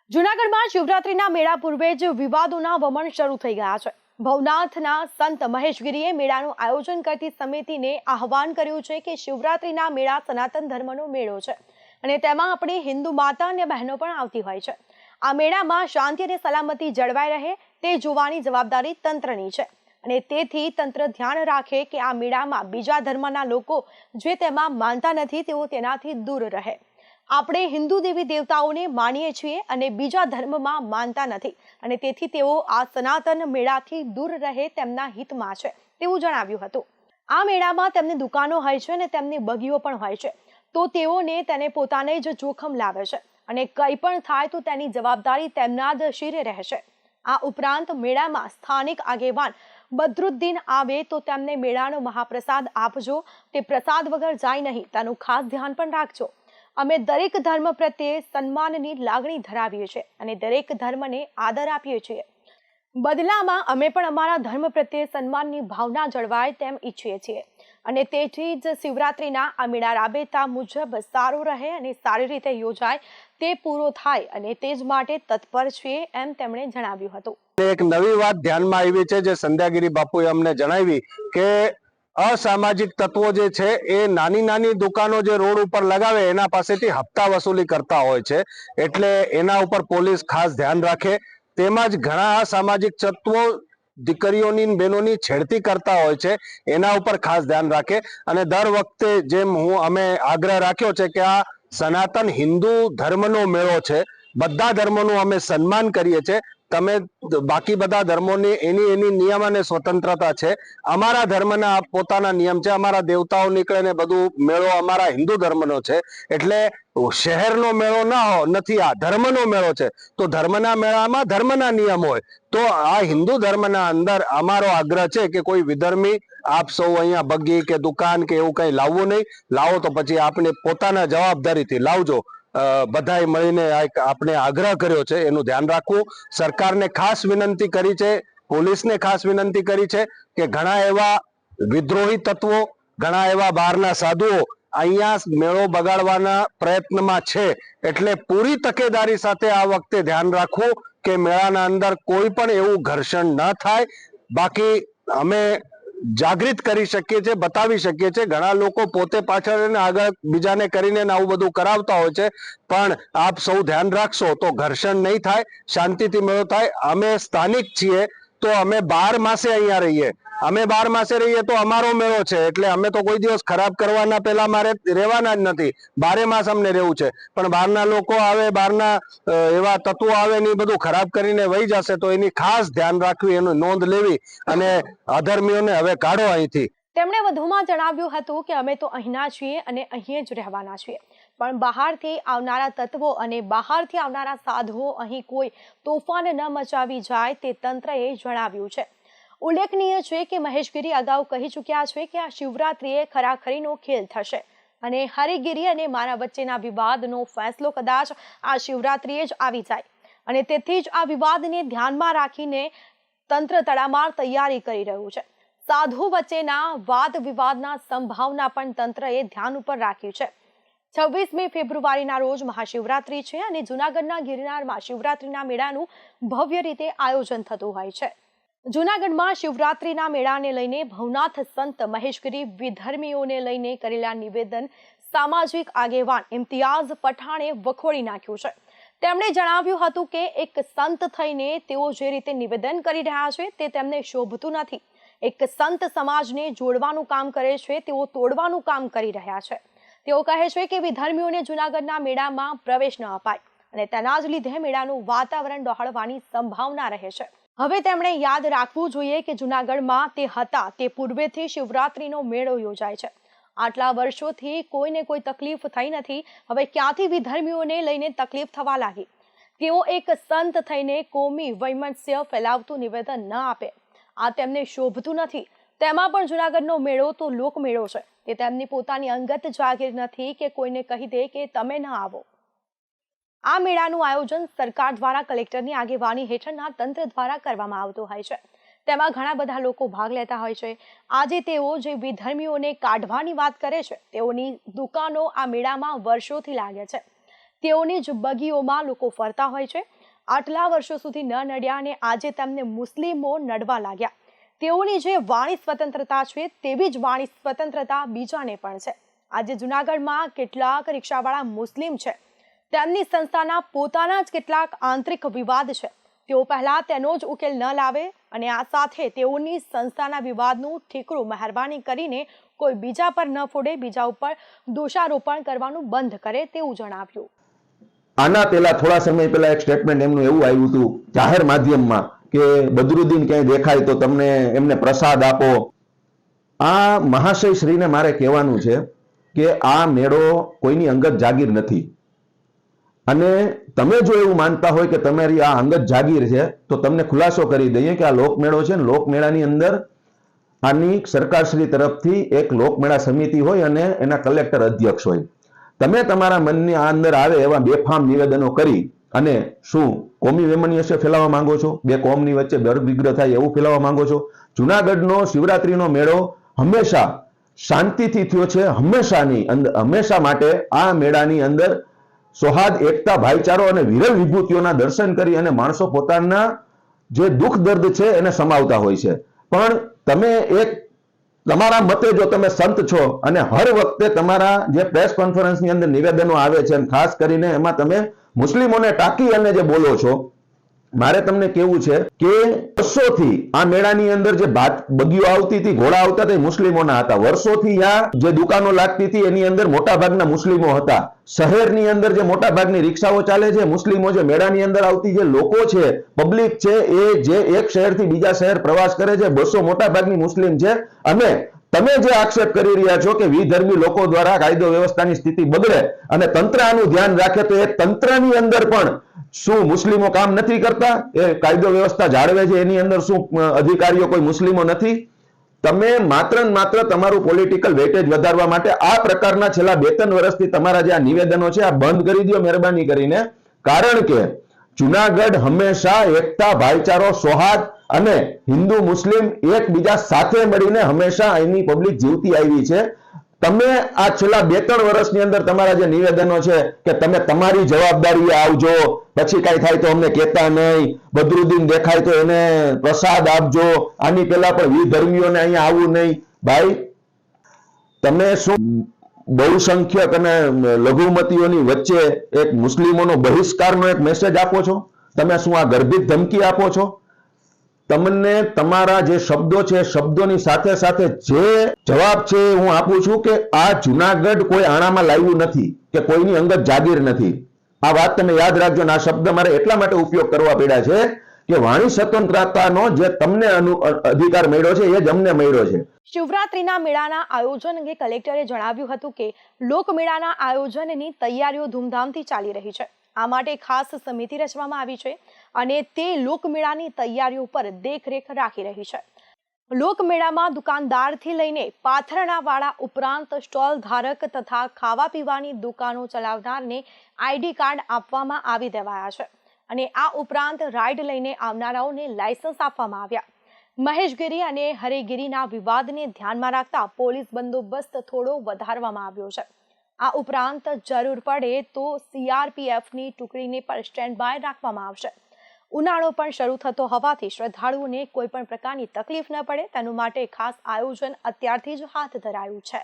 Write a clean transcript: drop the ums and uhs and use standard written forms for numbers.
જૂનાગઢમાં શિવરાત્રીના મેળા પૂર્વે જ વિવાદોના વમણ શરૂ થઈ ગયા છે। ભવનાથના સંત મહેશગીરીએ મેળાનું આયોજન કરતી સમિતિને આહવાન કર્યું છે કે શિવરાત્રીના મેળા સનાતન ધર્મનો મેળો છે અને તેમાં આપણી હિન્દુ માતા અને બહેનો પણ આવતી હોય છે। આ મેળામાં શાંતિ અને સલામતી જળવાઈ રહે તે જોવાની જવાબદારી તંત્રની છે અને તેથી તંત્ર ધ્યાન રાખે કે આ મેળામાં બીજા ધર્મના લોકો જે તેમાં માનતા નથી તેઓ તેનાથી દૂર રહે। આપણે હિન્દુ દેવી દેવતાઓને માનીએ છીએ અને બીજા ધર્મમાં માનતા નથી અને તેથી તેઓ આ સનાતન મેળાથી દૂર રહે તેમના હિતમાં છે તેવું જણાવ્યું હતું। આ મેળામાં તેમની દુકાનો હોય છે અને તેમની બગીઓ પણ હોય છે, તો તેઓને તેને પોતાને જ જોખમ લાવે છે અને કંઈ પણ થાય તો તેની જવાબદારી તેમના જ શિરે રહેશે। આ ઉપરાંત મેળામાં સ્થાનિક આગેવાન બદરુદ્દીન આવે તો તેમને મેળાનો મહાપ્રસાદ આપજો, તે પ્રસાદ વગર જાય નહીં તેનું ખાસ ધ્યાન પણ રાખજો। અમે દરેક ધર્મ પ્રત્યે સન્માનની લાગણી ધરાવીએ છીએ અને દરેક ધર્મને આદર આપીએ છીએ। બદલામાં અમે પણ અમારા ધર્મ પ્રત્યે સન્માનની ભાવના જળવાય તેમ ઈચ્છીએ છીએ અને તેથી જ શિવરાત્રીના આ મેળા રાબેતા મુજબ સારો રહે અને સારી રીતે યોજાય તે પૂરો થાય અને તે જ માટે તત્પર છીએ એમ તેમણે જણાવ્યું હતું। એક નવી વાત ધ્યાનમાં આવી છે જે સંધ્યાગીરી બાપુએ અમને જણાવી કે અસામાજિક તત્વો જે છે એ નાની નાની દુકાનો જે રોડ ઉપર લગાવે એના પાસેથી હપ્તા વસૂલી કરતા હોય છે, એટલે એના ઉપર પોલીસ ખાસ ધ્યાન રાખે। તેમજ ઘણા અસામાજિક તત્વો દીકરીઓની બહેનોની છેડતી કરતા હોય છે, એના ઉપર ખાસ ધ્યાન રાખે અને દર વખતે જેમ અમે આગ્રહ રાખ્યો છે કે આ સનાતન હિન્દુ ધર્મનો મેળો છે, બધા ધર્મોનું અમે સન્માન કરીએ છીએ। તમે બાકી બધા ધર્મોની એની નિયમ અને સ્વતંત્રતા છે, અમારા ધર્મના પોતાના નિયમ છે, અમારા દેવતાઓ નીકળે ને બધું મેળો અમારા હિન્દુ ધર્મનો છે, એટલે શહેરનો મેળો નથી, આ ધર્મનો મેળો છે, તો ધર્મના મેળામાં ધર્મના નિયમ હોય। તો આ હિન્દુ ધર્મના અંદર અમારો આગ્રહ છે કે કોઈ વિધર્મી આપ સૌ અહીંયા બગી કે દુકાન કે એવું કઈ લાવવું નહીં, લાવો તો પછી આપણે પોતાના જવાબદારીથી લાવજો। બધાએ મળીને આપણે આગ્રહ કર્યો છે, એનું ધ્યાન રાખવું। સરકારને ખાસ વિનંતી કરી છે, પોલીસને ખાસ વિનંતી કરી છે કે ઘણા એવા વિદ્રોહી તત્વો, ઘણા એવા બહારના સાધુઓ અહીંયા મેળો બગાડવાના પ્રયત્નમાં છે, એટલે પૂરી તકેદારી સાથે આ વખતે ધ્યાન રાખવું કે મેળાના અંદર કોઈ પણ એવું ઘર્ષણ ન થાય। બાકી અમે જાગૃત કરી શકીએ છીએ, બતાવી શકીએ છીએ। ઘણા લોકો પોતે પાછળ આગળ બીજાને કરીને આવું બધું કરાવતા હોય છે, પણ આપ સૌ ધ્યાન રાખશો તો ઘર્ષણ નહીં થાય, શાંતિથી મેળો થાય। અમે સ્થાનિક છીએ તો અમે 12 માસે અહીંયા રહીએ, અમે 12 માસે રહીએ તો અમારો મેળો છે, એટલે અમે તો કોઈ દિવસ ખરાબ કરવાના પેલા મારે રહેવાના જ નથી, 12 માસ અમને રહેવું છે। પણ બહારના લોકો આવે, બહારના એવા તત્વો આવે ને બધું ખરાબ કરીને વહી જશે તો એની ખાસ ધ્યાન રાખવી, એની નોંધ લેવી અને અધર્મીઓને હવે કાઢો અહીંથી। તેમણે વધુમાં જણાવ્યું હતું કે અમે તો અહીંના છીએ અને અહીં જ રહેવાના છીએ, પણ બહારથી આવનારા તત્વો અને બહારથી આવનારા સાધુઓ અહીં કોઈ તોફાન ન મચાવી જાય તે તંત્રએ જણાવ્યું છે। ઉલ્લેખનીય છે કે મહેશગીરી અગાઉ કહી ચૂક્યા છે કે આ શિવરાત્રીએ ખરાખરીનો ખેલ થશે અને હરિગીરી અને મારા વચ્ચેના વિવાદનો ફેસલો કદાચ આ શિવરાત્રીએ જ આવી જાય અને તેથી જ આ વિવાદને ધ્યાનમાં રાખીને તંત્ર તડામાર તૈયારી કરી રહ્યું છે। સાધુ વચ્ચેના વાદ વિવાદના સંભાવના પણ તંત્રએ ધ્યાન ઉપર રાખ્યું છે। 26મી ફેબ્રુઆરીના રોજ મહાશિવરાત્રી છે અને જૂનાગઢના ગિરનારમાં શિવરાત્રીના મેળાનું ભવ્ય રીતે આયોજન થતું હોય છે। જૂનાગઢમાં શિવરાત્રીના મેળાને લઈને ભવનાથ સંત મહેશગીરી વિધર્મીઓને લઈને કરેલા નિવેદન સામાજિક આગેવાન ઇમ્તિયાઝ પઠાણે વખોડી નાખ્યું છે। તેમણે જણાવ્યું હતું કે એક સંત થઈને તેઓ જે રીતે નિવેદન કરી રહ્યા છે તે તેમને શોભતું નથી। એક સંત સમાજને જોડવાનું કામ કરે છે, તેઓ તોડવાનું કામ કરી રહ્યા છે। તેઓ કહે છે કે વિધર્મીઓને જૂનાગઢના મેળામાં પ્રવેશ ન અપાય અને તેના જ લીધે મેળાનું વાતાવરણ ડહોળવાની સંભાવના રહે છે। હવે તેમણે યાદ રાખવું જોઈએ કે જૂનાગઢમાં તે હતા તે પૂર્વેથી શિવરાત્રીનો મેળો યોજાય છે। આટલા વર્ષોથી કોઈને કોઈ તકલીફ થઈ નથી, હવે ક્યાંથી વિધર્મીઓને લઈને તકલીફ થવા લાગી? તેઓ એક સંત થઈને કોમી વૈમનસ્ય ફેલાવતું નિવેદન ન આપે, આ તેમને શોભતું નથી। તેમાં પણ જૂનાગઢનો મેળો તો લોકમેળો છે, તે તેમની પોતાની અંગત જાગીર નથી કે કોઈને કહી દે કે તમે ન આવો। આ મેળાનું આયોજન સરકાર દ્વારા કલેક્ટરની આગેવાની હેઠળના તંત્ર દ્વારા કરવામાં આવતું હોય છે, તેમાં ઘણા બધા લોકો ભાગ લેતા હોય છે। આજે તેઓ જે વિધર્મીઓને કાઢવાની વાત કરે છે, તેઓની દુકાનો આ મેળામાં વર્ષોથી લાગે છે, તેઓની જ બગીઓમાં લોકો ફરતા હોય છે આટલા વર્ષો સુધી ન નડ્યા અને આજે તેમને મુસ્લિમો નડવા લાગ્યા. તેઓની જે વાણી સ્વતંત્રતા છે તેવી જ વાણી સ્વતંત્રતા બીજાને પણ છે. આજે જૂનાગઢમાં કેટલાક રિક્ષાવાળા મુસ્લિમ છે, તેમની સંસ્થાના પોતાના જ કેટલાક આંતરિક વિવાદ છે. તેઓ પહેલા તેનો જ ઉકેલ ન લાવે અને આ સાથે તેઓની સંસ્થાના વિવાદનું ઠીકરું મહેરબાની કરીને કોઈ બીજા પર ન ફોડે, બીજા ઉપર દોષારોપણ કરવાનું બંધ કરે તેવું જણાવ્યું. આના પહેલા થોડા સમય પહેલા એક સ્ટેટમેન્ટ એમનું એવું આવ્યું હતું જાહેર માધ્યમમાં કે બદરુદ્દીન ક્યાંય દેખાય તો તમને એમને પ્રસાદ આપો. આ મહાશય શ્રીને મારે કહેવાનું છે કે આ મેળો કોઈની અંગત જાગીર નથી, અને તમે જો એવું માનતા હોય કે તમારી આ અંગત જાગીર છે તો તમને ખુલાસો કરી દઈએ કે આ લોકમેળો છે ને, લોકમેળાની અંદર આની સરકારશ્રી તરફથી એક લોકમેળા સમિતિ હોય અને એના કલેક્ટર અધ્યક્ષ હોય. તમે તમારા મનની આ અંદર આવે એવા બેફામ નિવેદનો કરી અને શું કોમી વૈમનસ્ય ફેલાવવા માંગો છો? બે કોમની વચ્ચે દર વિગ્રહ થાય એવું ફેલાવવા માંગો છો? જુનાગઢનો શિવરાત્રીનો મેળો હંમેશા શાંતિથી થયો છે, હંમેશા માટે આ મેળાની અંદર સૌહાર્દ, એકતા, ભાઈચારો અને વિરલ વિભૂતિઓના દર્શન કરી અને માણસો પોતાના જે દુઃખ દર્દ છે એને સમાવતા હોય છે. પણ તમે તમારા મતે જો તમે સંત છો અને હર વખતે તમારા જે પ્રેસ કોન્ફરન્સની અંદર નિવેદનો આવે છે અને ખાસ કરીને એમાં તમે મુસ્લિમોને ટાંકી અને જે બોલો છો, મારે તમને કેવું છે કે વર્ષોથી આ મેળાની અંદર જે બગીઓ આવતી હતી, ઘોડા આવતા હતા, મુસ્લિમોના હતા. વર્ષોથી આ જે દુકાનો લાગતી હતી એની અંદર મોટા ભાગના મુસ્લિમો હતા. શહેરની અંદર જે મોટા ભાગની રિક્ષાઓ ચાલે છે, મુસ્લિમો જે મેળાની અંદર આવતી જે લોકો છે, પબ્લિક છે, એ જે એક શહેરથી બીજા શહેર પ્રવાસ કરે છે, બસો મોટા ભાગની મુસ્લિમ છે. અને તમે જે આક્ષેપ કરી રહ્યા છો કે વિધર્મી લોકો દ્વારા કાયદો વ્યવસ્થાની સ્થિતિ બગડે અને તંત્ર આનું ધ્યાન રાખે, તો એ તંત્રની અંદર પણ શું મુસ્લિમો કામ નથી કરતા? એ કાયદો વ્યવસ્થા જાળવે છે એની અંદર શું અધિકારીઓ કોઈ મુસ્લિમો નથી? તમે માત્ર ને માત્ર તમારું પોલિટિકલ વેટેજ વધારવા માટે આ પ્રકારના છેલ્લા 2-3 વર્ષથી તમારા જે આ નિવેદનો છે આ બંધ કરી દો મહેરબાની કરીને. કારણ કે જુનાગઢ હંમેશા એકતા, ભાઈચારો, સૌહાર્દ અને હિન્દુ મુસ્લિમ એકબીજા સાથે મળીને હંમેશા અહીંની પબ્લિક જીવતી આવી છે. તમે આ છેલ્લા 2-3 વર્ષની અંદર તમારા જે નિવેદનો છે કે તમે તમારી જવાબદારીએ આવજો, પછી કઈ થાય તો અમને કહેતા નહીં, બદરુદ્દીન દેખાય તો એને પ્રસાદ આપજો, આની પહેલા પણ વિધર્મીઓને અહીંયા આવવું નહીં. ભાઈ, તમે શું બહુસંખ્યક અને લઘુમતીઓની વચ્ચે એક મુસ્લિમોનો બહિષ્કારનો એક મેસેજ આપો છો? તમે શું આ ગર્ભિત ધમકી આપો છો? તમને તમારા જે શબ્દો છે શબ્દોની સાથે સાથે જે જવાબ છે હું આપું છું કે આ જુનાગઢ કોઈ આણામાં લાવ્યું નથી કે કોઈની અંગત જાગીર નથી. આ વાત તમે યાદ રાખજો. આ શબ્દ મારે એટલા માટે ઉપયોગ કરવા પડ્યા છે કે વાણી સ્વતંત્રતાનો જે તમને અધિકાર મળ્યો છે એ જ અમને મળ્યો છે. શિવરાત્રીના મેળાના આયોજન અંગે કલેક્ટરે જણાવ્યું હતું કે લોકમેળાના આયોજનની તૈયારીઓ ધૂમધામથી ચાલી રહી છે. આ માટે ખાસ સમિતિ રચવામાં આવી છે અને તે લોકમેળાની તૈયારીઓ પર દેખરેખ રાખી રહી છે. લોકમેળામાં દુકાનદારથી લઈને પાથરણાવાળા ઉપરાંત સ્ટોલ ધારક તથા ખાવા પીવાની દુકાનો ચલાવનારને આઈડી કાર્ડ આપવામાં આવી દેવાયા છે અને આ ઉપરાંત રાઇડ લઈને આવનારાઓને લાયસન્સ આપવામાં આવ્યા. મહેશગીરી અને હરેગીરીના વિવાદને ધ્યાનમાં રાખતા પોલીસ બંદોબસ્ત થોડો વધારવામાં આવ્યો છે. આ ઉપરાંત જરૂર પડે તો CRPFની ટુકડીને પણ સ્ટેન્ડ બાય રાખવામાં આવશે. ઉનાળો પણ શરૂ થતો હોવાથી શ્રદ્ધાળુઓને કોઈ પણ પ્રકારની તકલીફ ન પડે તેનું માટે ખાસ આયોજન અત્યારથી જ હાથ ધરાયું છે.